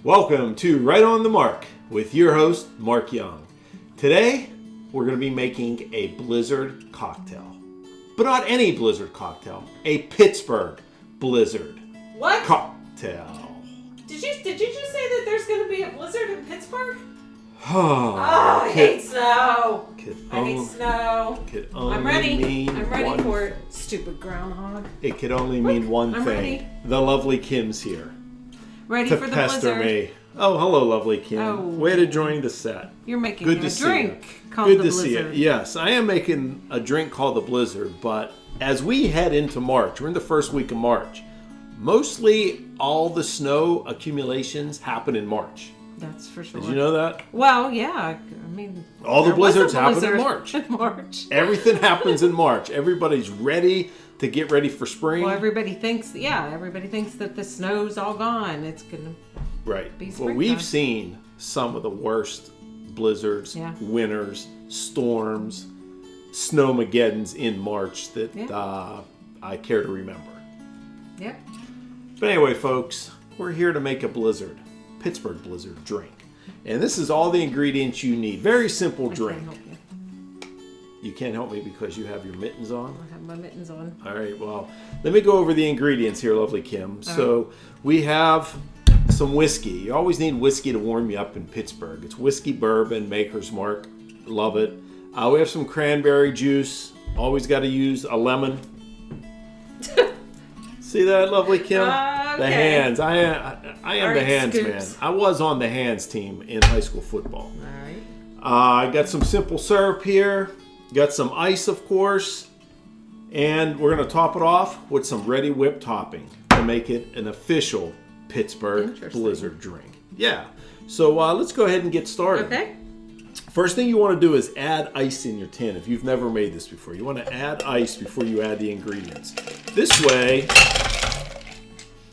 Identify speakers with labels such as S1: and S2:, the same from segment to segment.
S1: Welcome to Right on the Mark with your host, Mark Young. Today, we're going to be making a Blizzard cocktail. But not any Blizzard cocktail, a Pittsburgh Blizzard cocktail.
S2: Did you just say that there's going to be a blizzard in Pittsburgh?
S1: I
S2: hate snow. I hate snow. I'm ready. For it. Stupid groundhog.
S1: It could only mean one thing.
S2: Ready.
S1: The lovely Kim's here.
S2: Ready
S1: to
S2: for the
S1: pester
S2: blizzard.
S1: Me. Oh, hello, lovely Kim.
S2: Oh.
S1: Way to join the set.
S2: You're making
S1: Good
S2: a
S1: to see
S2: drink
S1: you.
S2: called
S1: Good
S2: the
S1: to
S2: blizzard.
S1: see you. Yes, I am making a drink called the Blizzard, but as we head into March, we're in the first week of March, mostly all the snow accumulations happen in March.
S2: That's for sure.
S1: Did you know that?
S2: Well, yeah. I mean,
S1: all the blizzards happen in
S2: blizzard
S1: March. Everything happens in March. Everybody's ready to get ready for spring.
S2: Well, everybody thinks that the snow's all gone. It's going to be springtime.
S1: Well, we've seen some of the worst blizzards, winters, storms, snowmageddons in March that I care to remember.
S2: Yep.
S1: But anyway, folks, we're here to make a blizzard. Pittsburgh Blizzard drink. And this is all the ingredients you need. Very simple drink.
S2: I can't help
S1: you can't help me because you have your mittens on?
S2: I have my mittens on.
S1: All right, well, let me go over the ingredients here, lovely Kim. So we have some whiskey. You always need whiskey to warm you up in Pittsburgh. It's whiskey bourbon, Maker's Mark. Love it. We have some cranberry juice. Always got to use a lemon. See that, lovely Kim? The hands. I am the hands
S2: scoops.
S1: man. I was on the hands team in high school football.
S2: All right.
S1: I got some simple syrup here. Got some ice, of course. And we're going to top it off with some ready whipped topping to make it an official Pittsburgh Blizzard drink. Yeah. So let's go ahead and get started.
S2: Okay.
S1: First thing you want to do is add ice in your tin. If you've never made this before, you want to add ice before you add the ingredients. This way...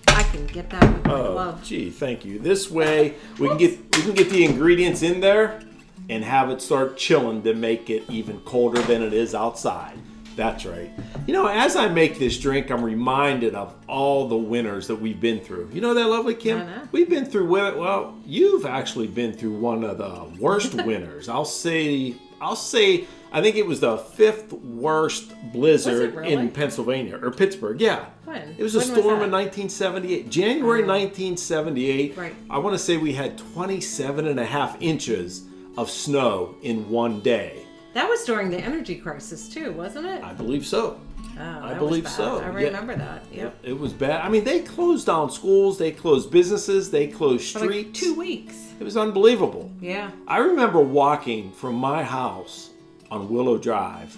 S2: I can get that with my glove.
S1: Gee, thank you. This way we can get the ingredients in there and have it start chilling to make it even colder than it is outside. That's right. You know, as I make this drink, I'm reminded of all the winters that we've been through. You know that, lovely Kim?
S2: I know.
S1: We've been through, well, you've actually been through one of the worst winters. I'll say, I think it was the 5th worst blizzard in Pennsylvania, or Pittsburgh, yeah.
S2: When?
S1: It was a storm in 1978, January 1978.
S2: Right.
S1: I want to say we had 27 and a half inches of snow in one day.
S2: That was during the energy crisis too, wasn't it?
S1: I believe so.
S2: Oh,
S1: I believe so.
S2: I remember that. Yep.
S1: It was bad. I mean, they closed down schools, they closed businesses, they closed streets.
S2: For like 2 weeks.
S1: It was unbelievable.
S2: Yeah.
S1: I remember walking from my house on Willow Drive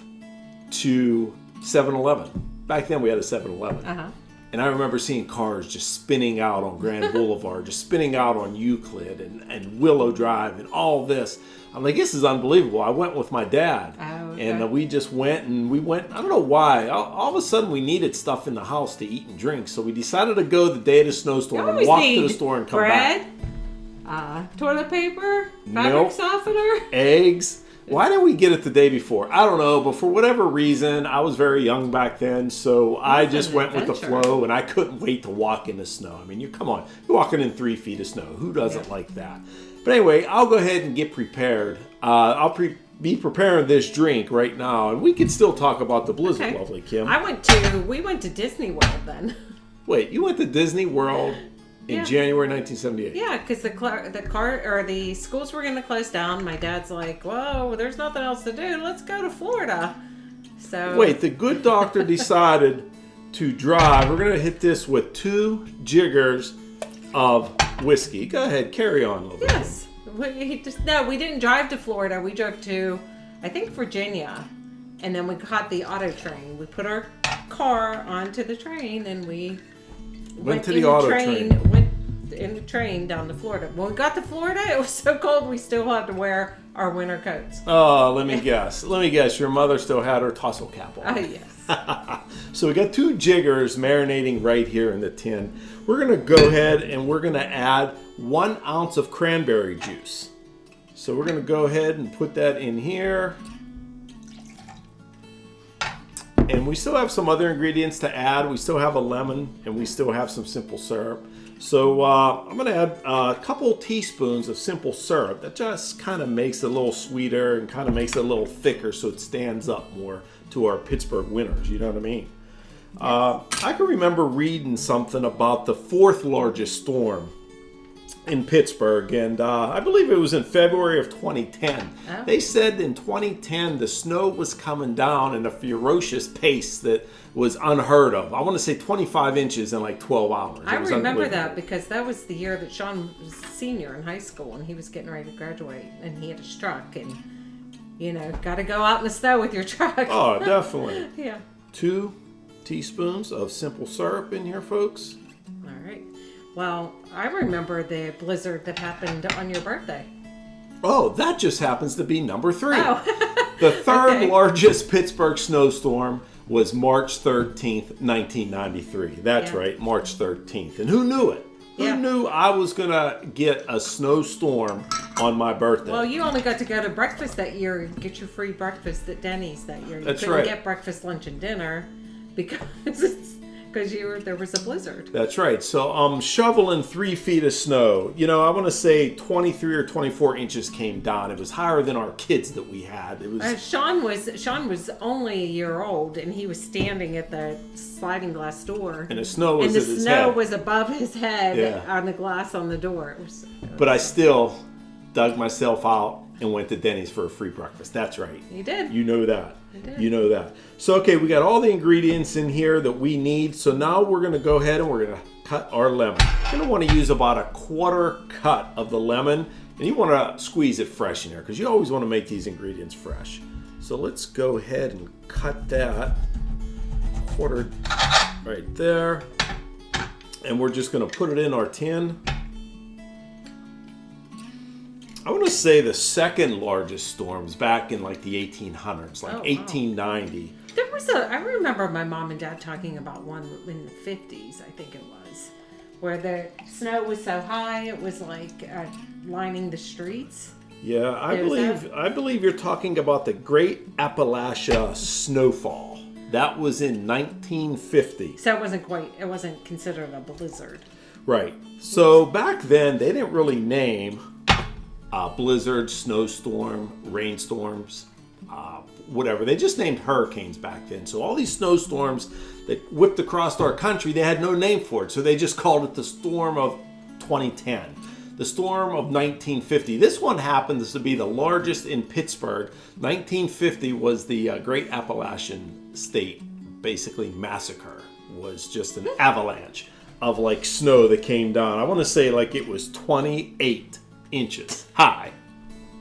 S1: to 7-Eleven. Back then we had a 7-Eleven.
S2: Uh-huh.
S1: And I remember seeing cars just spinning out on Grand Boulevard, just spinning out on Euclid and Willow Drive and all this. I'm like, this is unbelievable. I went with my dad.
S2: Oh, okay.
S1: And we just went, I don't know why. All of a sudden we needed stuff in the house to eat and drink. So we decided to go the day of the snowstorm and walk to the store and come back.
S2: Bread, toilet paper, fabric softener,
S1: eggs. Why didn't we get it the day before? I don't know, but for whatever reason, I was very young back then, so I just went with the flow, and I couldn't wait to walk in the snow. I mean, come on. You're walking in 3 feet of snow. Who doesn't like that? But anyway, I'll go ahead and get prepared. I'll be preparing this drink right now, and we can still talk about the blizzard, lovely Kim.
S2: We went to Disney World then.
S1: Wait, you went to Disney World in January 1978?
S2: Yeah, because the schools were going to close down. My dad's like, "Whoa, there's nothing else to do. Let's go to Florida." So
S1: wait, the good doctor decided to drive. We're going to hit this with 2 jiggers of whiskey. Go ahead, carry on, lovely.
S2: Yes, we didn't drive to Florida. We drove to, I think, Virginia, and then we caught the auto train. We put our car onto the train, and we went in the train down to Florida. When we got to Florida, it was so cold we still had to wear our winter coats.
S1: Oh, let me guess. Your mother still had her tussle cap on.
S2: Yes.
S1: So we got 2 jiggers marinating right here in the tin. We're going to go ahead and we're going to add 1 ounce of cranberry juice. So we're going to go ahead and put that in here. And we still have some other ingredients to add. We still have a lemon and we still have some simple syrup. So I'm going to add a couple teaspoons of simple syrup. That just kind of makes it a little sweeter and kind of makes it a little thicker so it stands up more to our Pittsburgh winters. You know what I mean? I can remember reading something about the fourth largest storm in Pittsburgh, and I believe it was in February of 2010.
S2: Oh.
S1: They said in 2010 the snow was coming down in a ferocious pace that was unheard of. I want to say 25 inches in like 12 hours.
S2: I remember that because that was the year that Sean was a senior in high school and he was getting ready to graduate, and he had his truck, and got to go out in the snow with your truck.
S1: Oh, definitely.
S2: Yeah.
S1: 2 teaspoons of simple syrup in here, folks.
S2: All right. Well, I remember the blizzard that happened on your birthday.
S1: Oh, that just happens to be number 3.
S2: Oh.
S1: The third largest Pittsburgh snowstorm was March 13th, 1993. That's right, March 13th. And who knew it? Who knew I was going to get a snowstorm on my birthday?
S2: Well, you only got to go to breakfast that year and get your free breakfast at Denny's that year. You couldn't get breakfast, lunch, and dinner because there was a blizzard.
S1: That's right. So I'm shoveling 3 feet of snow. I want to say 23 or 24 inches came down. It was higher than our kids that we had. It was
S2: Sean was only a year old, and he was standing at the sliding glass door.
S1: And the snow was
S2: at his head. And the snow was above his head on the glass on the door.
S1: But I still dug myself out and went to Denny's for a free breakfast. That's right.
S2: You did.
S1: You know that. You know that. So, okay, we got all the ingredients in here that we need. So now we're going to go ahead and we're going to cut our lemon. You're going to want to use about a quarter cut of the lemon. And you want to squeeze it fresh in here because you always want to make these ingredients fresh. So let's go ahead and cut that quarter right there. And we're just going to put it in our tin. I want to say the second largest storms back in like the 1800s, like 1890.
S2: I remember my mom and dad talking about one in the 50s, I think it was, where the snow was so high it was like lining the streets.
S1: Yeah, I believe you're talking about the Great Appalachia Snowfall. That was in 1950.
S2: So it wasn't considered a blizzard.
S1: Right. So back then they didn't really name blizzard, snowstorm, rainstorms, whatever. They just named hurricanes back then. So all these snowstorms that whipped across our country, they had no name for it. So they just called it the storm of 2010. The storm of 1950. This one happens to be the largest in Pittsburgh. 1950 was the Great Appalachian State, basically massacre. Was just an avalanche of like snow that came down. I want to say like it was 28 inches high.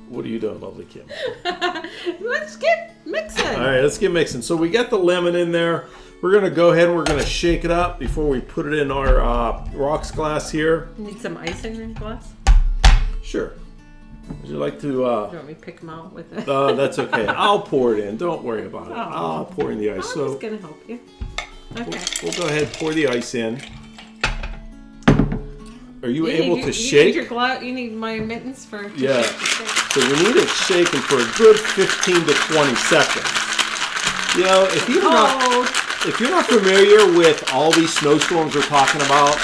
S1: What are you doing, lovely Kim?
S2: Let's get mixing.
S1: All right, let's get mixing. So we got the lemon in there. We're going to go ahead and we're going to shake it up before we put it in our rocks glass here.
S2: You need some ice in your glass?
S1: Sure. Would you like to...
S2: Do you want me to pick them out with it?
S1: That's okay. I'll pour it in. Don't worry about it. I'll pour in the ice.
S2: I was going to help you. Okay.
S1: We'll go ahead and pour the ice in. Are you able to shake?
S2: You need my mittens for...
S1: Yeah. So we need it shaken for a good 15 to 20 seconds. If you're not familiar with all these snowstorms we're talking about,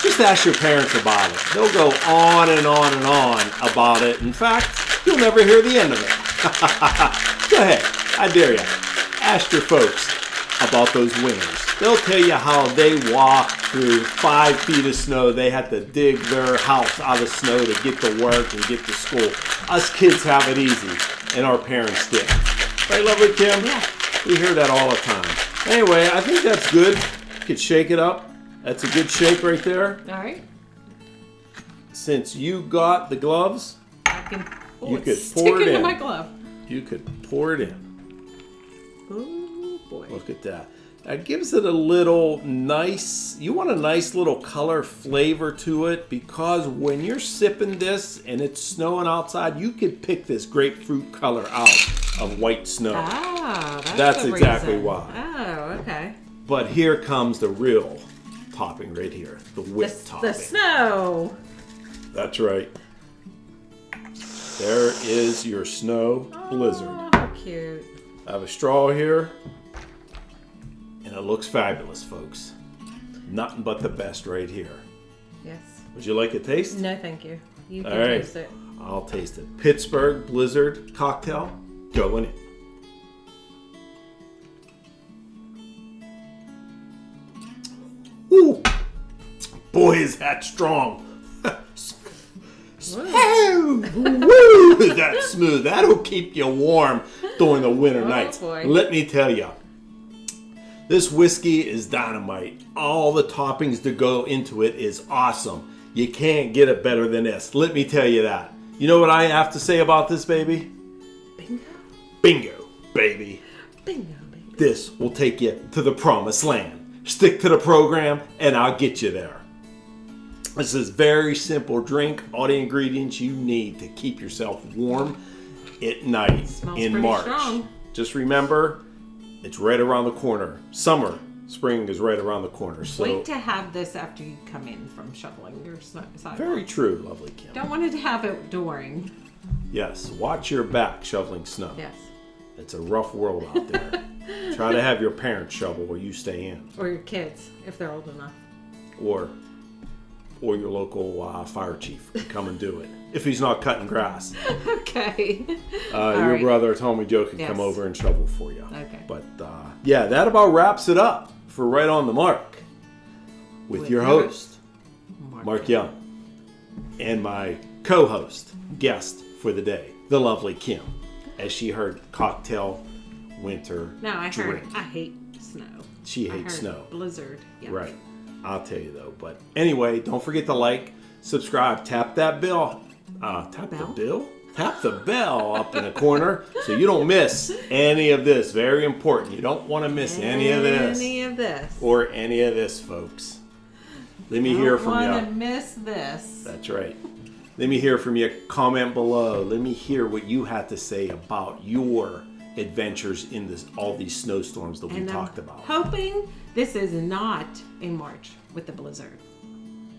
S1: just ask your parents about it. They'll go on and on and on about it. In fact, you'll never hear the end of it. Go ahead. I dare you. Ask your folks about those winters. They'll tell you how they walked through 5 feet of snow. They had to dig their house out of snow to get to work and get to school. Us kids have it easy, and our parents did. Right, lovely Kim?
S2: Yeah.
S1: We hear that all the time. Anyway, I think that's good. You could shake it up. That's a good shake right there.
S2: All right.
S1: Since you got the gloves, you could pour it in.
S2: My glove.
S1: You could pour it in.
S2: Oh boy!
S1: Look at that. That gives it a little nice. You want a nice little color flavor to it because when you're sipping this and it's snowing outside, you could pick this grapefruit color out of white snow.
S2: Ah,
S1: that's exactly why.
S2: Oh, okay.
S1: But here comes the real topping right here, the whipped topping.
S2: The snow.
S1: That's right. There is your snow blizzard.
S2: Oh, how cute.
S1: I have a straw here, and it looks fabulous, folks. Nothing but the best right here.
S2: Yes.
S1: Would you like a taste?
S2: No, thank you. You can
S1: All right.
S2: taste it.
S1: I'll taste it. Pittsburgh Blizzard cocktail going in. Ooh, boy, is that strong. Woo, that's smooth. That'll keep you warm during the winter nights.
S2: Boy.
S1: Let me tell you, this whiskey is dynamite. All the toppings that go into it is awesome. You can't get it better than this. Let me tell you that. You know what I have to say about this, baby?
S2: Bingo.
S1: Bingo, baby.
S2: Bingo, baby.
S1: This will take you to the promised land. Stick to the program and I'll get you there. This is a very simple drink. All the ingredients you need to keep yourself warm at night in March.
S2: Strong.
S1: Just remember, it's right around the corner. Summer, spring is right around the corner. So
S2: Wait to have this after you come in from shoveling your sidewalk.
S1: very true, lovely Kim.
S2: Don't want to have it during.
S1: Yes, watch your back shoveling snow.
S2: Yes.
S1: It's a rough world out there. Try to have your parents shovel while you stay in.
S2: Or your kids, if they're old enough.
S1: Or your local fire chief can come and do it. If he's not cutting grass.
S2: Okay.
S1: Your
S2: right.
S1: brother, Tommy Joe, can
S2: Yes.
S1: come over and shovel for you.
S2: Okay.
S1: But yeah, that about wraps it up for Right on the Mark with your host, Mark Young, and my co-host, guest for the day, the lovely Kim, as she heard cocktail winter
S2: No, I
S1: drink.
S2: heard. I hate snow.
S1: She
S2: I
S1: hates
S2: heard
S1: snow.
S2: Blizzard. Yeah.
S1: Right. I'll tell you though. But anyway, don't forget to like, subscribe, tap that bell. Tap
S2: Bell?
S1: the bell? Tap the bell up in the corner so you don't miss any of this. Very important. You don't want to miss any of this.
S2: Any of this.
S1: Or any of this, folks. Let me hear from
S2: Don't want to
S1: you.
S2: miss this.
S1: That's right. Let me hear from you. Comment below. Let me hear what you had to say about your adventures in all these snowstorms that we talked about.
S2: Hoping this is not in March with the blizzard.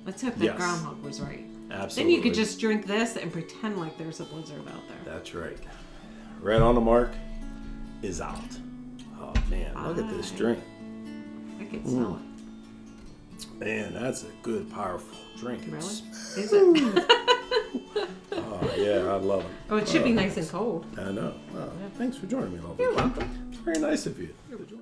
S2: Let's hope that
S1: Yes.
S2: groundhog was right.
S1: Absolutely.
S2: Then you could just drink this and pretend like there's a blizzard out there.
S1: That's right. Right on the Mark is out. Oh man, look at this drink.
S2: I can smell
S1: Man, that's a good, powerful drink.
S2: it. Really?
S1: It's-
S2: Is it?
S1: Oh yeah, I love it.
S2: Oh, it should be nice and cold.
S1: I know. Oh, thanks for joining me, lovely.
S2: You're welcome.
S1: It's very nice of you to join.